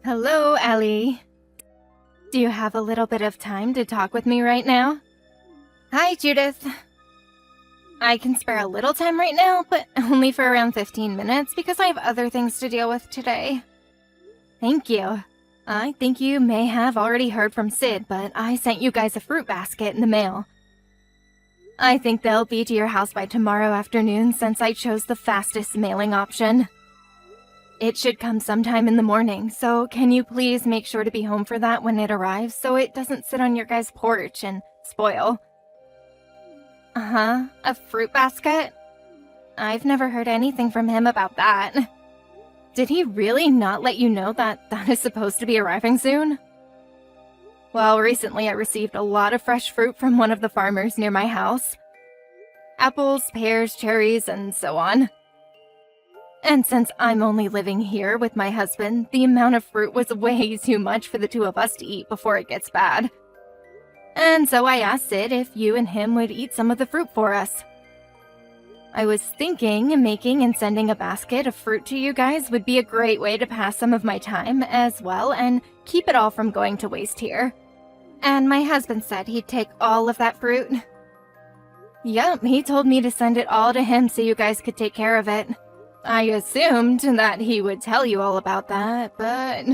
Hello, Ellie. Do you have a little bit of time to talk with me right now? Hi, Judith. I can spare a little time right now, but only for around 15 minutes because I have other things to deal with today. Thank you. I think you may have already heard from Sid, but I sent you guys a fruit basket in the mail. I think they'll be to your house by tomorrow afternoon since I chose the fastest mailing option. It should come sometime in the morning, so can you please make sure to be home for that when it arrives so it doesn't sit on your guys' porch and spoil? Uh-huh, a fruit basket? I've never heard anything from him about that. Did he really not let you know that is supposed to be arriving soon? Well, recently I received a lot of fresh fruit from one of the farmers near my house. Apples, pears, cherries, and so on. And since I'm only living here with my husband, the amount of fruit was way too much for the two of us to eat before it gets bad. And so I asked Sid if you and him would eat some of the fruit for us. I was thinking making and sending a basket of fruit to you guys would be a great way to pass some of my time as well and keep it all from going to waste here. And my husband said he'd take all of that fruit. Yep, he told me to send it all to him so you guys could take care of it. I assumed that he would tell you all about that, but...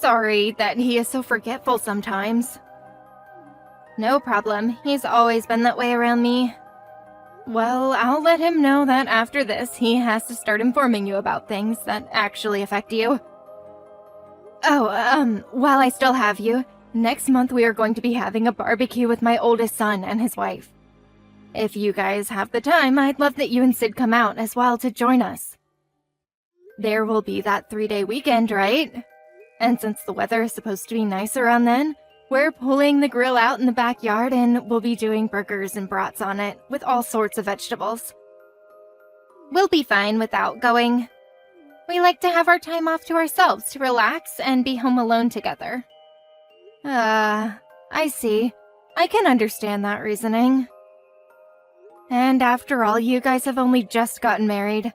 Sorry that he is so forgetful sometimes. No problem, he's always been that way around me. Well, I'll let him know that after this, he has to start informing you about things that actually affect you. Oh, while I still have you, next month we are going to be having a barbecue with my oldest son and his wife. If you guys have the time, I'd love that you and Sid come out as well to join us. There will be that 3-day weekend, right? And since the weather is supposed to be nice around then, we're pulling the grill out in the backyard and we'll be doing burgers and brats on it with all sorts of vegetables. We'll be fine without going. We like to have our time off to ourselves to relax and be home alone together. I see. I can understand that reasoning. And after all, you guys have only just gotten married.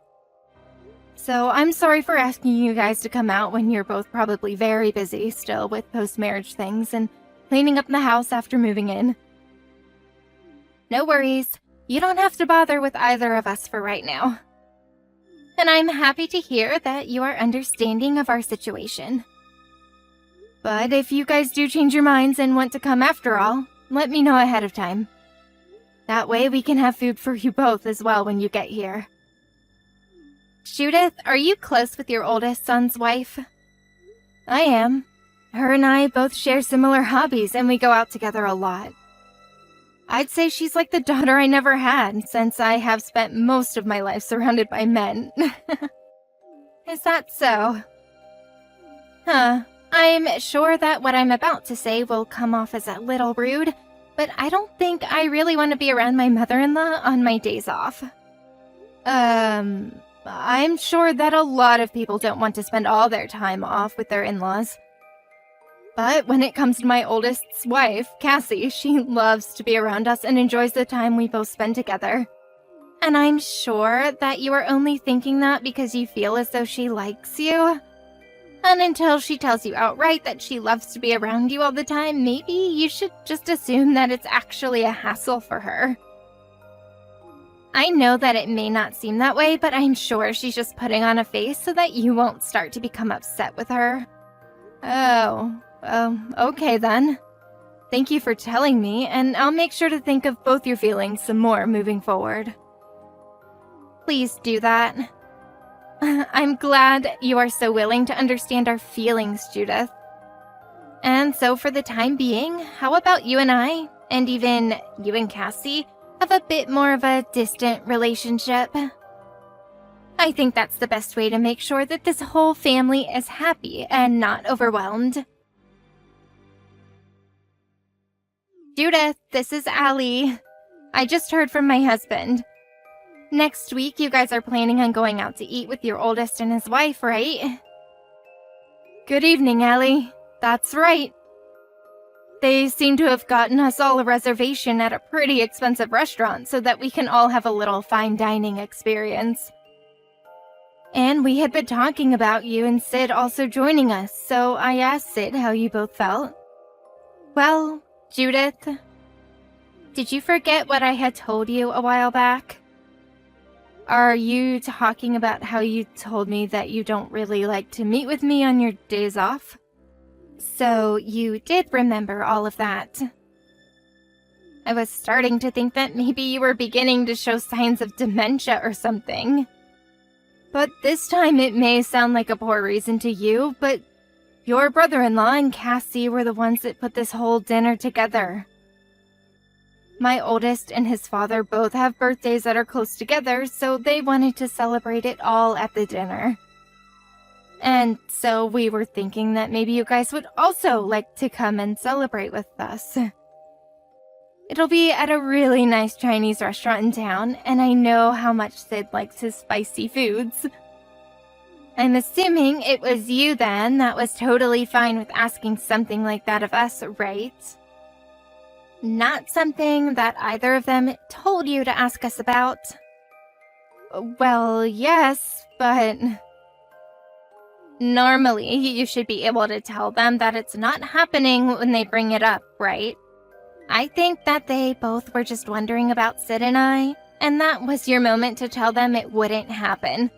So I'm sorry for asking you guys to come out when you're both probably very busy still with post-marriage things and cleaning up the house after moving in. No worries. You don't have to bother with either of us for right now. And I'm happy to hear that you are understanding of our situation. But if you guys do change your minds and want to come after all, let me know ahead of time. That way we can have food for you both as well when you get here. Judith, are you close with your oldest son's wife? I am. Her and I both share similar hobbies and we go out together a lot. I'd say she's like the daughter I never had since I have spent most of my life surrounded by men. Is that so? Huh. I'm sure that what I'm about to say will come off as a little rude, but I don't think I really want to be around my mother-in-law on my days off. I'm sure that a lot of people don't want to spend all their time off with their in-laws. But when it comes to my oldest's wife, Cassie, she loves to be around us and enjoys the time we both spend together. And I'm sure that you are only thinking that because you feel as though she likes you. And until she tells you outright that she loves to be around you all the time, maybe you should just assume that it's actually a hassle for her. I know that it may not seem that way, but I'm sure she's just putting on a face so that you won't start to become upset with her. Okay then. Thank you for telling me, and I'll make sure to think of both your feelings some more moving forward. Please do that. I'm glad you are so willing to understand our feelings, Judith. And so for the time being, how about you and I, and even you and Cassie, have a bit more of a distant relationship? I think that's the best way to make sure that this whole family is happy and not overwhelmed. Judith, this is Allie. I just heard from my husband. Next week, you guys are planning on going out to eat with your oldest and his wife, right? Good evening, Allie. That's right. They seem to have gotten us all a reservation at a pretty expensive restaurant so that we can all have a little fine dining experience. And we had been talking about you and Sid also joining us, so I asked Sid how you both felt. Well, Judith, did you forget what I had told you a while back? Are you talking about how you told me that you don't really like to meet with me on your days off? So you did remember all of that. I was starting to think that maybe you were beginning to show signs of dementia or something. But this time it may sound like a poor reason to you, but your brother-in-law and Cassie were the ones that put this whole dinner together. My oldest and his father both have birthdays that are close together, so they wanted to celebrate it all at the dinner. And so we were thinking that maybe you guys would also like to come and celebrate with us. It'll be at a really nice Chinese restaurant in town, and I know how much Sid likes his spicy foods. I'm assuming it was you then that was totally fine with asking something like that of us, right? Not something that either of them told you to ask us about. Well, yes, but normally you should be able to tell them that it's not happening when they bring it up, right? I think that they both were just wondering about Sid and I, and that was your moment to tell them it wouldn't happen.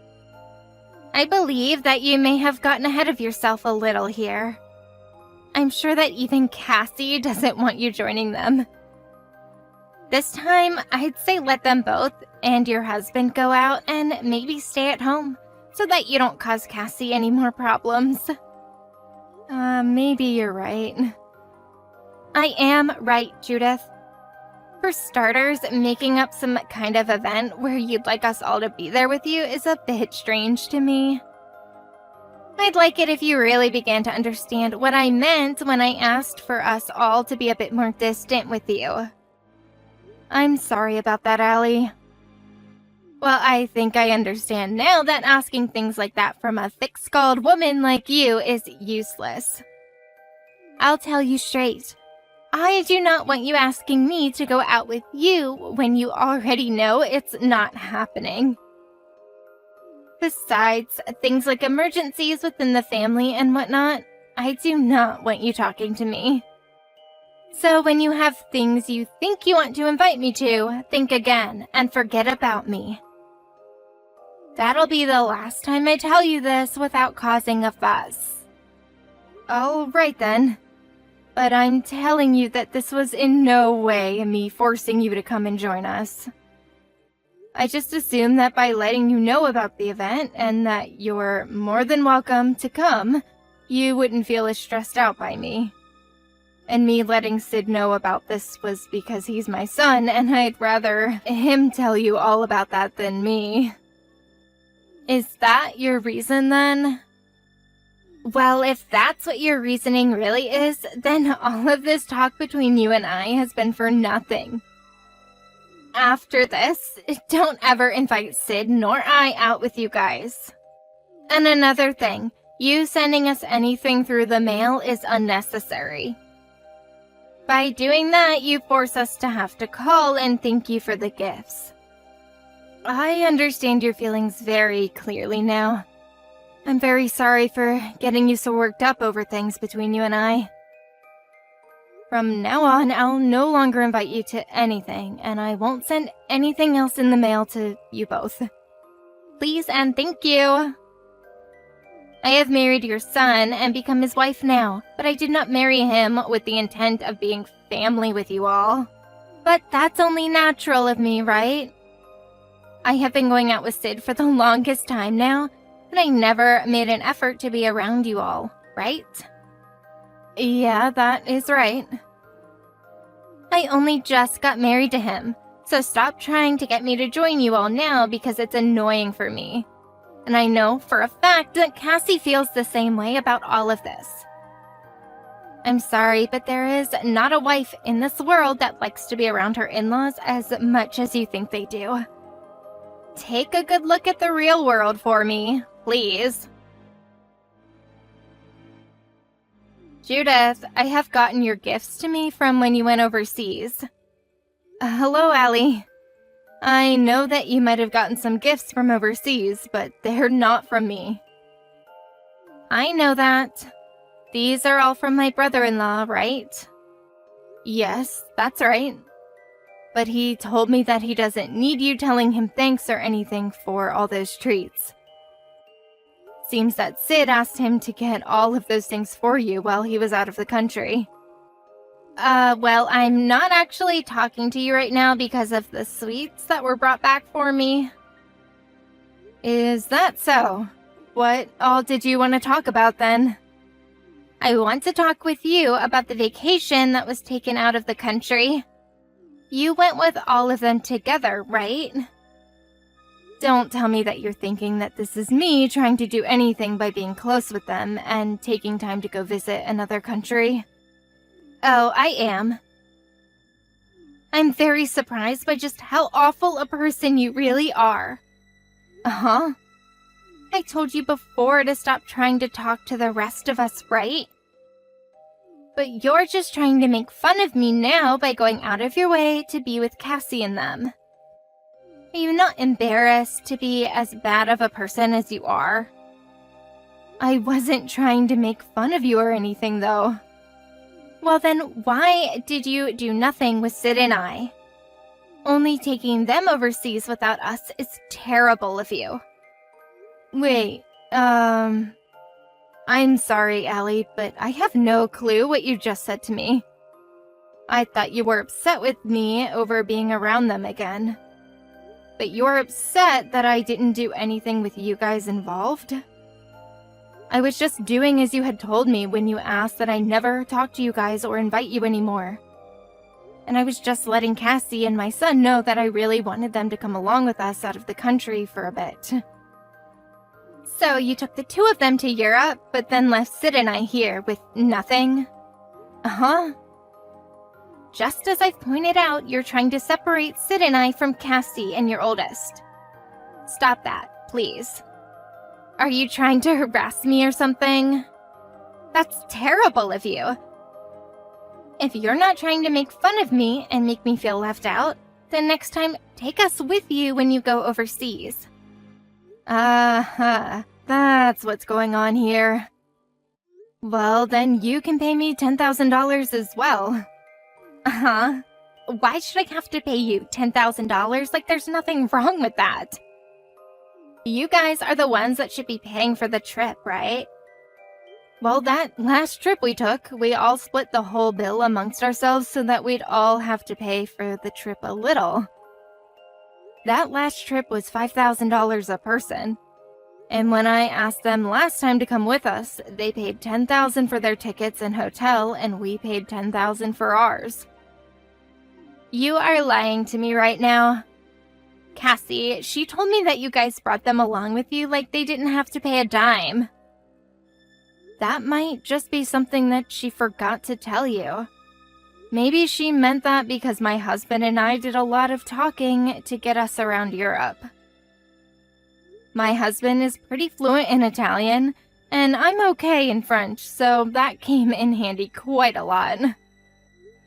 I believe that you may have gotten ahead of yourself a little here. I'm sure that even Cassie doesn't want you joining them. This time, I'd say let them both and your husband go out and maybe stay at home so that you don't cause Cassie any more problems. Maybe you're right. I am right, Judith. For starters, making up some kind of event where you'd like us all to be there with you is a bit strange to me. I'd like it if you really began to understand what I meant when I asked for us all to be a bit more distant with you. I'm sorry about that, Allie. Well, I think I understand now that asking things like that from a thick-skulled woman like you is useless. I'll tell you straight. I do not want you asking me to go out with you when you already know it's not happening. Besides, things like emergencies within the family and whatnot, I do not want you talking to me. So when you have things you think you want to invite me to, think again and forget about me. That'll be the last time I tell you this without causing a fuss. All right then. But I'm telling you that this was in no way me forcing you to come and join us. I just assumed that by letting you know about the event and that you're more than welcome to come, you wouldn't feel as stressed out by me. And me letting Sid know about this was because he's my son, and I'd rather him tell you all about that than me. Is that your reason then? Well, if that's what your reasoning really is, then all of this talk between you and I has been for nothing. After this, don't ever invite Sid nor I out with you guys. And another thing, you sending us anything through the mail is unnecessary. By doing that, you force us to have to call and thank you for the gifts. I understand your feelings very clearly now. I'm very sorry for getting you so worked up over things between you and I. From now on, I'll no longer invite you to anything, and I won't send anything else in the mail to you both. Please and thank you. I have married your son and become his wife now, but I did not marry him with the intent of being family with you all. But that's only natural of me, right? I have been going out with Sid for the longest time now, but I never made an effort to be around you all, right? Yeah, that is right. I only just got married to him, so stop trying to get me to join you all now because it's annoying for me. And I know for a fact that Cassie feels the same way about all of this. I'm sorry, but there is not a wife in this world that likes to be around her in-laws as much as you think they do. Take a good look at the real world for me, please. Judith, I have gotten your gifts to me from when you went overseas. Hello, Allie. I know that you might have gotten some gifts from overseas, but they're not from me. I know that. These are all from my brother-in-law, right? Yes, that's right. But he told me that he doesn't need you telling him thanks or anything for all those treats. Seems that Sid asked him to get all of those things for you while he was out of the country. Well, I'm not actually talking to you right now because of the sweets that were brought back for me. Is that so? What all did you want to talk about then? I want to talk with you about the vacation that was taken out of the country. You went with all of them together, right? Don't tell me that you're thinking that this is me trying to do anything by being close with them and taking time to go visit another country. Oh, I am. I'm very surprised by just how awful a person you really are. Uh-huh. I told you before to stop trying to talk to the rest of us, right? But you're just trying to make fun of me now by going out of your way to be with Cassie and them. Are you not embarrassed to be as bad of a person as you are? I wasn't trying to make fun of you or anything, though. Well then, why did you do nothing with Sid and I? Only taking them overseas without us is terrible of you. Wait, I'm sorry, Allie, but I have no clue what you just said to me. I thought you were upset with me over being around them again. But you're upset that I didn't do anything with you guys involved? I was just doing as you had told me when you asked that I never talk to you guys or invite you anymore. And I was just letting Cassie and my son know that I really wanted them to come along with us out of the country for a bit. So you took the two of them to Europe, but then left Sid and I here with nothing? Uh-huh. Just as I've pointed out, you're trying to separate Sid and I from Cassie and your oldest. Stop that, please. Are you trying to harass me or something? That's terrible of you. If you're not trying to make fun of me and make me feel left out, then next time take us with you when you go overseas. That's what's going on here. Well, then you can pay me $10,000 as well. Uh-huh. Why should I have to pay you $10,000? Like, there's nothing wrong with that. You guys are the ones that should be paying for the trip, right? Well, that last trip we took, we all split the whole bill amongst ourselves so that we'd all have to pay for the trip a little. That last trip was $5,000 a person. And when I asked them last time to come with us, they paid $10,000 for their tickets and hotel, and we paid $10,000 for ours. You are lying to me right now. Cassie, she told me that you guys brought them along with you like they didn't have to pay a dime. That might just be something that she forgot to tell you. Maybe she meant that because my husband and I did a lot of talking to get us around Europe. My husband is pretty fluent in Italian, and I'm okay in French, so that came in handy quite a lot.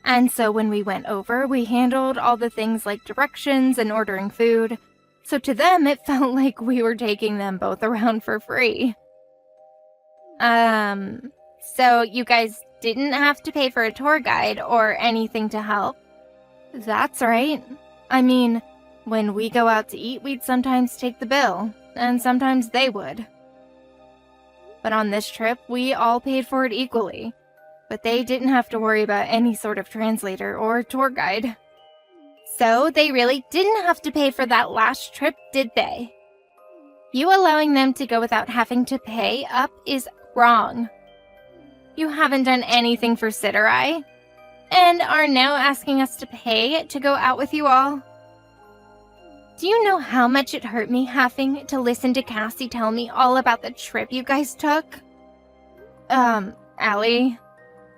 And so when we went over, we handled all the things like directions and ordering food, so to them it felt like we were taking them both around for free. So you guys didn't have to pay for a tour guide or anything to help? That's right. I mean, when we go out to eat, we'd sometimes take the bill, and sometimes they would. But on this trip, we all paid for it equally. But they didn't have to worry about any sort of translator or tour guide. So they really didn't have to pay for that last trip, did they? You allowing them to go without having to pay up is wrong. You haven't done anything for Sid or I, and are now asking us to pay to go out with you all. Do you know how much it hurt me having to listen to Cassie tell me all about the trip you guys took? Allie,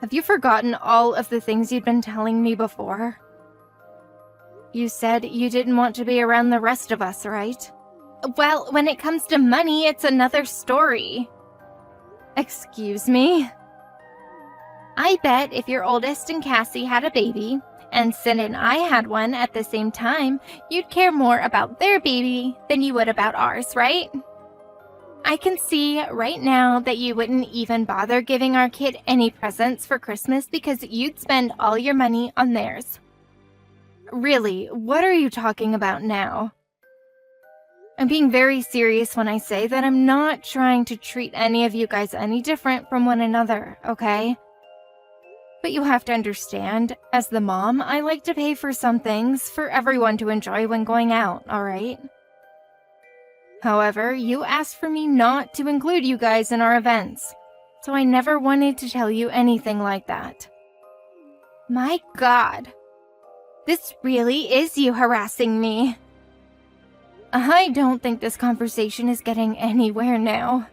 have you forgotten all of the things you'd been telling me before? You said you didn't want to be around the rest of us, right? Well, when it comes to money, it's another story. Excuse me? I bet if your oldest and Cassie had a baby, and Sid and I had one at the same time, you'd care more about their baby than you would about ours, right? I can see right now that you wouldn't even bother giving our kid any presents for Christmas because you'd spend all your money on theirs. Really, what are you talking about now? I'm being very serious when I say that I'm not trying to treat any of you guys any different from one another, okay? But you have to understand, as the mom, I like to pay for some things for everyone to enjoy when going out, alright? However, you asked for me not to include you guys in our events, so I never wanted to tell you anything like that. My God. This really is you harassing me. I don't think this conversation is getting anywhere now.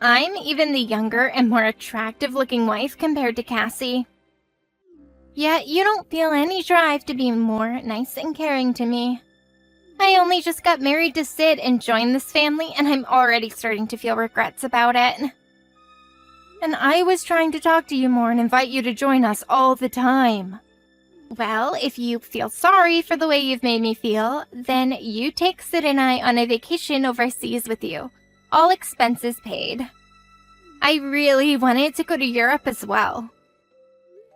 I'm even the younger and more attractive-looking wife compared to Cassie. Yet you don't feel any drive to be more nice and caring to me. I only just got married to Sid and joined this family, and I'm already starting to feel regrets about it. And I was trying to talk to you more and invite you to join us all the time. Well, if you feel sorry for the way you've made me feel, then you take Sid and I on a vacation overseas with you. All expenses paid. I really wanted to go to Europe as well.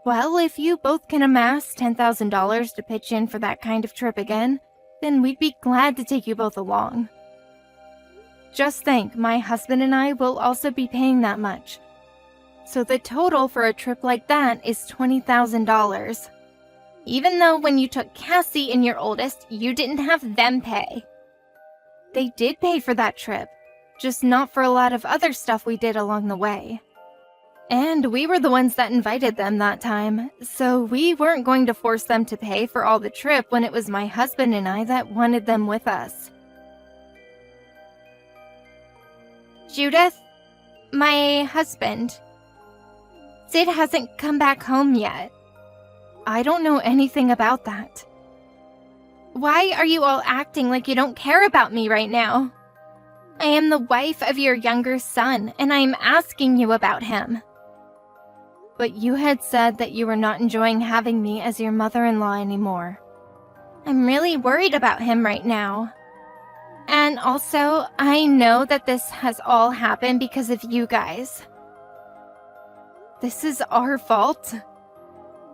Well, if you both can amass $10,000 to pitch in for that kind of trip again, then we'd be glad to take you both along. Just think, my husband and I will also be paying that much. So the total for a trip like that is $20,000. Even though when you took Cassie and your oldest, you didn't have them pay. They did pay for that trip, just not for a lot of other stuff we did along the way. And we were the ones that invited them that time, so we weren't going to force them to pay for all the trip when it was my husband and I that wanted them with us. Judith, my husband. Sid hasn't come back home yet. I don't know anything about that. Why are you all acting like you don't care about me right now? I am the wife of your younger son, and I am asking you about him. But you had said that you were not enjoying having me as your mother-in-law anymore. I'm really worried about him right now. And also, I know that this has all happened because of you guys. This is our fault.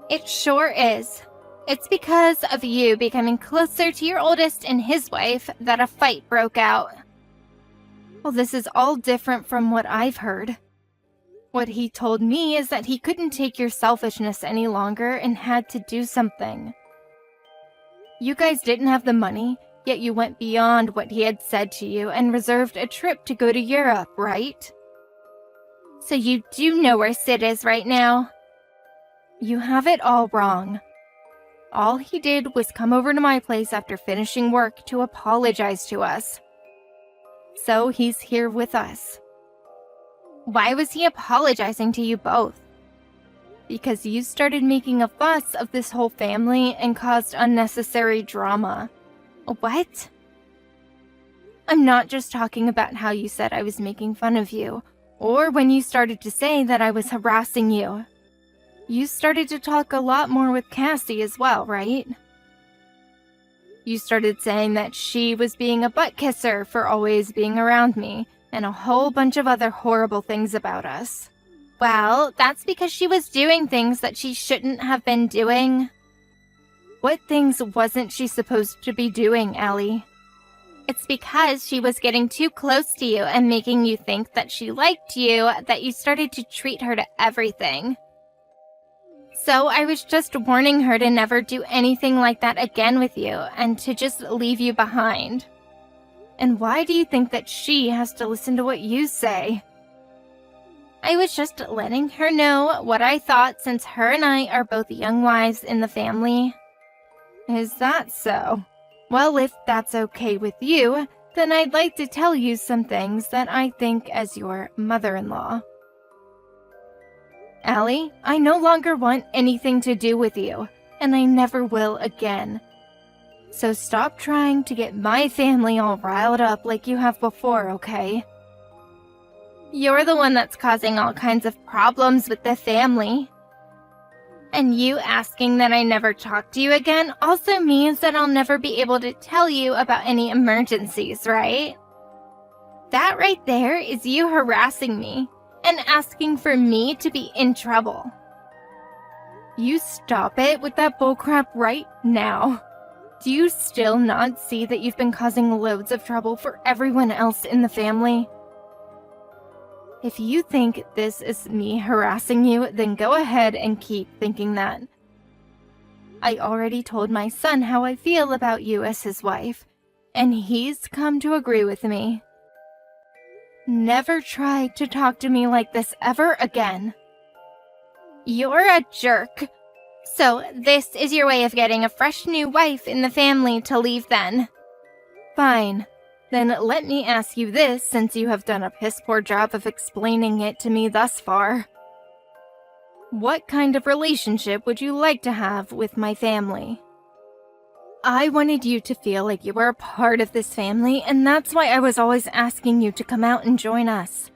It sure is. It's because of you becoming closer to your oldest and his wife that a fight broke out. Well, this is all different from what I've heard. What he told me is that he couldn't take your selfishness any longer and had to do something. You guys didn't have the money, yet you went beyond what he had said to you and reserved a trip to go to Europe, right? So you do know where Sid is right now? You have it all wrong. All he did was come over to my place after finishing work to apologize to us. So he's here with us. Why was he apologizing to you both? Because you started making a fuss of this whole family and caused unnecessary drama. What? I'm not just talking about how you said I was making fun of you, or when you started to say that I was harassing you. You started to talk a lot more with Cassie as well, right? You started saying that she was being a butt kisser for always being around me, and a whole bunch of other horrible things about us. Well, that's because she was doing things that she shouldn't have been doing. What things wasn't she supposed to be doing, Ellie? It's because she was getting too close to you and making you think that she liked you that you started to treat her to everything. So I was just warning her to never do anything like that again with you and to just leave you behind. And why do you think that she has to listen to what you say? I was just letting her know what I thought since her and I are both young wives in the family. Is that so? Well, if that's okay with you, then I'd like to tell you some things that I think as your mother-in-law. Allie, I no longer want anything to do with you, and I never will again. So stop trying to get my family all riled up like you have before, okay? You're the one that's causing all kinds of problems with the family. And you asking that I never talk to you again also means that I'll never be able to tell you about any emergencies, right? That right there is you harassing me and asking for me to be in trouble. You stop it with that bullcrap right now. Do you still not see that you've been causing loads of trouble for everyone else in the family? If you think this is me harassing you, then go ahead and keep thinking that. I already told my son how I feel about you as his wife, and he's come to agree with me. Never try to talk to me like this ever again. You're a jerk. So this is your way of getting a fresh new wife in the family to leave then? Fine. Then let me ask you this, since you have done a piss-poor job of explaining it to me thus far. What kind of relationship would you like to have with my family? I wanted you to feel like you were a part of this family, and that's why I was always asking you to come out and join us.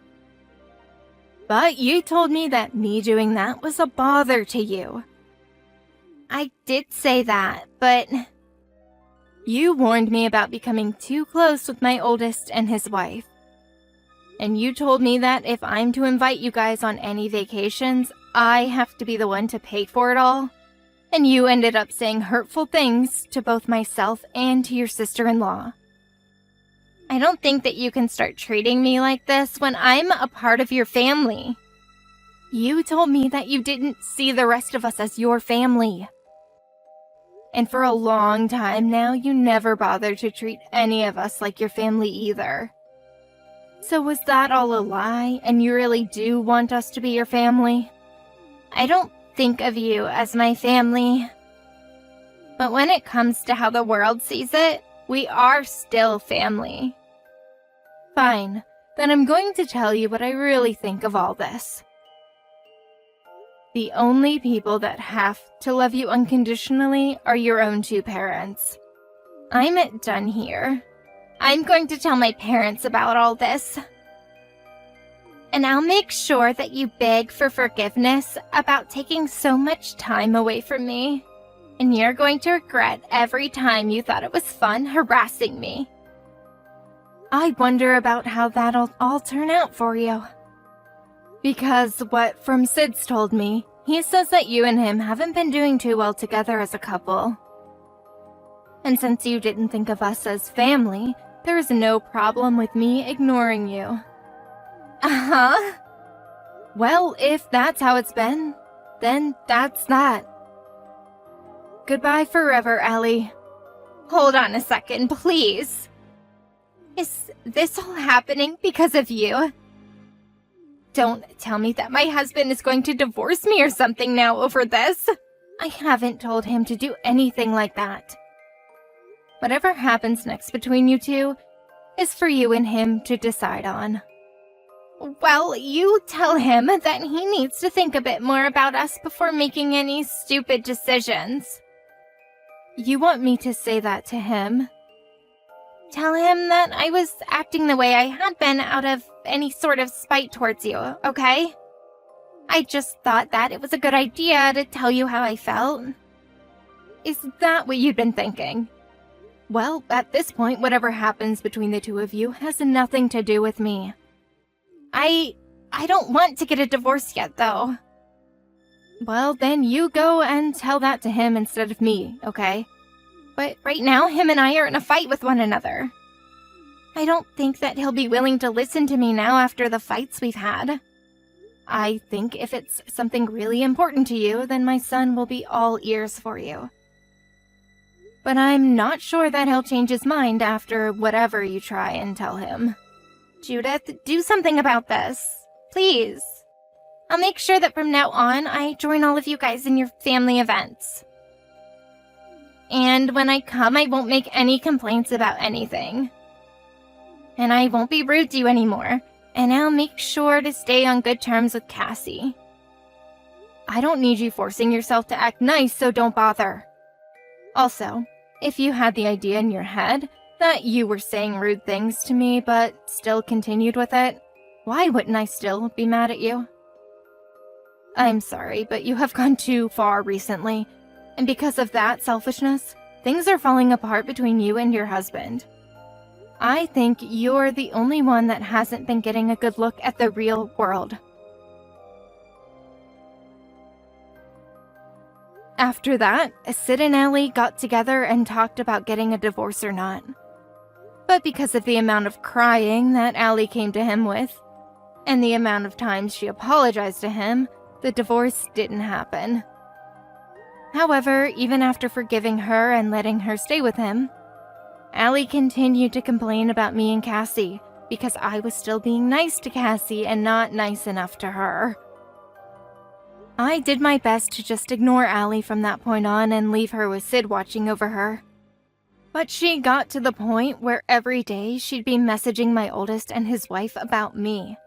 But you told me that me doing that was a bother to you. I did say that, but... You warned me about becoming too close with my oldest and his wife. And you told me that if I'm to invite you guys on any vacations, I have to be the one to pay for it all. And you ended up saying hurtful things to both myself and to your sister-in-law. I don't think that you can start treating me like this when I'm a part of your family. You told me that you didn't see the rest of us as your family. And for a long time now, you never bothered to treat any of us like your family either. So was that all a lie, and you really do want us to be your family? I don't think of you as my family. But when it comes to how the world sees it, we are still family. Fine, then I'm going to tell you what I really think of all this. The only people that have to love you unconditionally are your own two parents. I'm done here. I'm going to tell my parents about all this. And I'll make sure that you beg for forgiveness about taking so much time away from me. And you're going to regret every time you thought it was fun harassing me. I wonder about how that'll all turn out for you. Because what from Sid's told me, he says that you and him haven't been doing too well together as a couple. And since you didn't think of us as family, there is no problem with me ignoring you. Uh-huh. Well, if that's how it's been, then that's that. Goodbye forever, Ellie. Hold on a second, please. Is this all happening because of you? Don't tell me that my husband is going to divorce me or something now over this. I haven't told him to do anything like that. Whatever happens next between you two is for you and him to decide on. Well, you tell him that he needs to think a bit more about us before making any stupid decisions. You want me to say that to him? Tell him that I was acting the way I had been out of any sort of spite towards you, okay? I just thought that it was a good idea to tell you how I felt. Is that what you'd been thinking? Well, at this point, whatever happens between the two of you has nothing to do with me. I don't want to get a divorce yet, though. Well, then you go and tell that to him instead of me, okay? But right now, him and I are in a fight with one another. I don't think that he'll be willing to listen to me now after the fights we've had. I think if it's something really important to you, then my son will be all ears for you. But I'm not sure that he'll change his mind after whatever you try and tell him. Judith, do something about this. Please. I'll make sure that from now on, I join all of you guys in your family events. And when I come, I won't make any complaints about anything. And I won't be rude to you anymore. And I'll make sure to stay on good terms with Cassie. I don't need you forcing yourself to act nice, so don't bother. Also, if you had the idea in your head that you were saying rude things to me but still continued with it, why wouldn't I still be mad at you? I'm sorry, but you have gone too far recently, and because of that selfishness, things are falling apart between you and your husband. I think you're the only one that hasn't been getting a good look at the real world. After that, Sid and Allie got together and talked about getting a divorce or not. But because of the amount of crying that Allie came to him with, and the amount of times she apologized to him, the divorce didn't happen. However, even after forgiving her and letting her stay with him, Allie continued to complain about me and Cassie because I was still being nice to Cassie and not nice enough to her. I did my best to just ignore Allie from that point on and leave her with Sid watching over her. But she got to the point where every day she'd be messaging my oldest and his wife about me.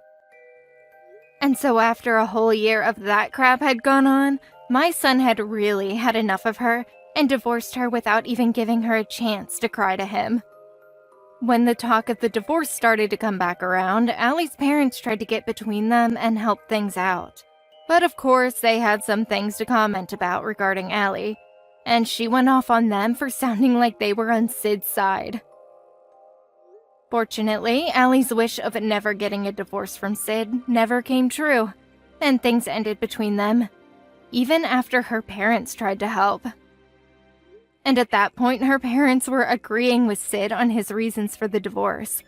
And so after a whole year of that crap had gone on, my son had really had enough of her and divorced her without even giving her a chance to cry to him. When the talk of the divorce started to come back around, Allie's parents tried to get between them and help things out. But of course, they had some things to comment about regarding Allie, and she went off on them for sounding like they were on Sid's side. Fortunately, Allie's wish of never getting a divorce from Sid never came true, and things ended between them, even after her parents tried to help. And at that point, her parents were agreeing with Sid on his reasons for the divorce.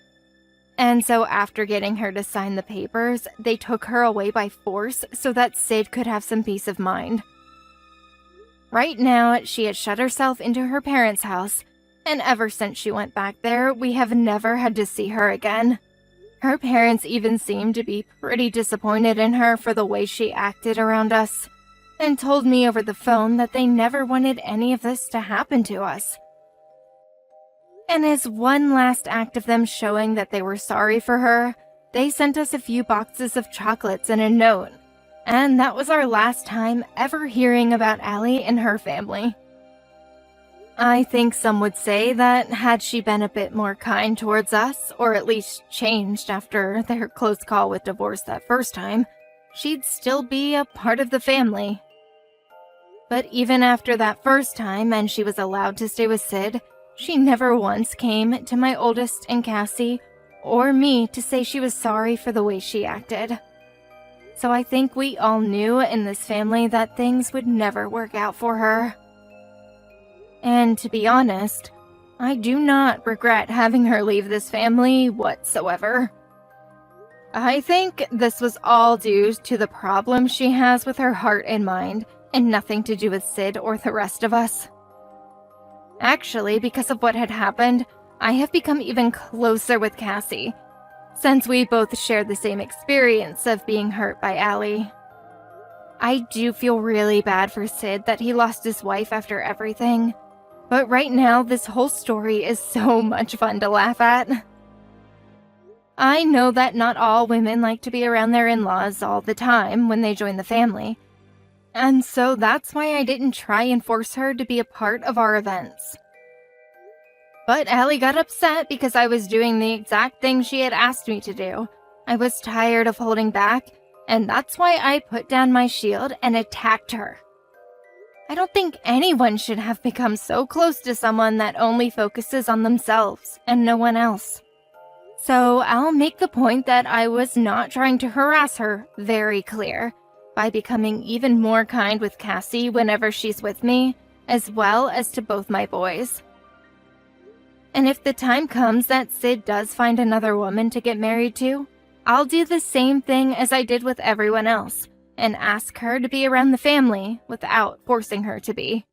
And so after getting her to sign the papers, they took her away by force so that Sid could have some peace of mind. Right now, she had shut herself into her parents' house, and ever since she went back there, we have never had to see her again. Her parents even seemed to be pretty disappointed in her for the way she acted around us, and told me over the phone that they never wanted any of this to happen to us. And as one last act of them showing that they were sorry for her, they sent us a few boxes of chocolates and a note. And that was our last time ever hearing about Allie and her family. I think some would say that had she been a bit more kind towards us, or at least changed after their close call with divorce that first time, she'd still be a part of the family. But even after that first time and she was allowed to stay with Sid, she never once came to my oldest and Cassie or me to say she was sorry for the way she acted. So I think we all knew in this family that things would never work out for her. And to be honest, I do not regret having her leave this family whatsoever. I think this was all due to the problem she has with her heart and mind, and nothing to do with Sid or the rest of us. Actually, because of what had happened, I have become even closer with Cassie, since we both shared the same experience of being hurt by Allie. I do feel really bad for Sid that he lost his wife after everything, but right now this whole story is so much fun to laugh at. I know that not all women like to be around their in-laws all the time when they join the family, and so that's why I didn't try and force her to be a part of our events. But Allie got upset because I was doing the exact thing she had asked me to do. I was tired of holding back, and that's why I put down my shield and attacked her. I don't think anyone should have become so close to someone that only focuses on themselves and no one else. So I'll make the point that I was not trying to harass her very clear, by becoming even more kind with Cassie whenever she's with me, as well as to both my boys. And if the time comes that Sid does find another woman to get married to, I'll do the same thing as I did with everyone else, and ask her to be around the family without forcing her to be.